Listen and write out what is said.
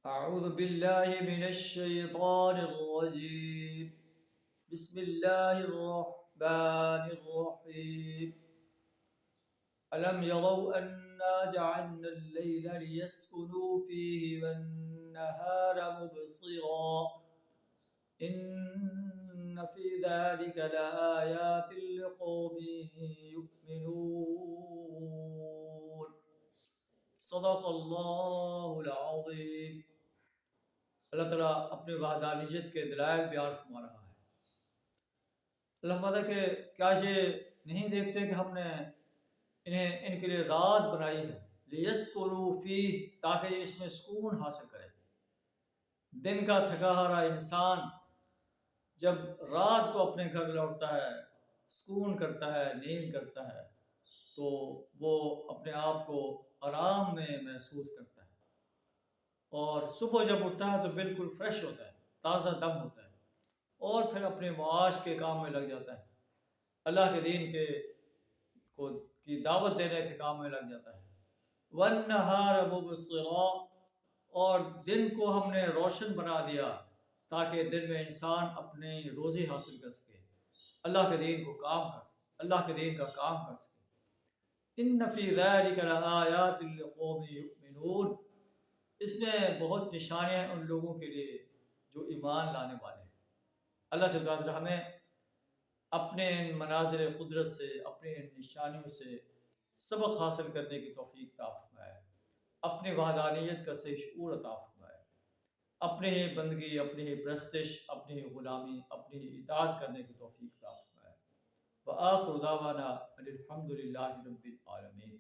أعوذ بالله من الشيطان الرجيم. بسم الله الرحمن الرحيم. ألم يروا أنا جعلنا الليل ليسكنوا فيه والنهار مبصرا إن في ذلك لآيات لقوم يؤمنون. صدق اللہ العظیم. اللہ تعالیٰ اپنے وحدانیت کے دلائل بیان فرما رہا ہے. اللہ تعالیٰ کہ کیا یہ نہیں دیکھتے کہ ہم نے ان کے لیے رات بنائی ہے لیسکنوا فیہ تاکہ یہ اس میں سکون حاصل کرے. دن کا تھکا ہارا انسان جب رات کو اپنے گھر لوٹتا ہے، سکون کرتا ہے، نیند کرتا ہے، تو وہ اپنے آپ کو آرام میں محسوس کرتا ہے، اور صبح جب اٹھتا ہے تو بالکل فریش ہوتا ہے، تازہ دم ہوتا ہے، اور پھر اپنے معاش کے کام میں لگ جاتا ہے، اللہ کے دین کی دعوت دینے کے کام میں لگ جاتا ہے. وَالنَّهَارَ مُبْصِرًا، اور دن کو ہم نے روشن بنا دیا تاکہ دن میں انسان اپنی روزی حاصل کر سکے، اللہ کے دین کو کام کر سکے، اللہ کے دین کا کام کر سکے. ان فی ذلک لآیات لقوم یؤمنون، اس میں بہت نشانیاں ہیں ان لوگوں کے لیے جو ایمان لانے والے ہیں. اللہ سے دعا ہمیں اپنے ان مناظر قدرت سے، اپنے ان نشانیوں سے سبق حاصل کرنے کی توفیق عطا فرمائے، اپنی وحدانیت کا صحیح شعور عطا فرمائے، اپنے ہی بندگی، اپنی ہی پرستش، اپنی ہی غلامی، اپنی ہی اطاعت کرنے کی توفیق عطا فرمائے. وآخر دعوانا ان الحمد للہ رب العالمین.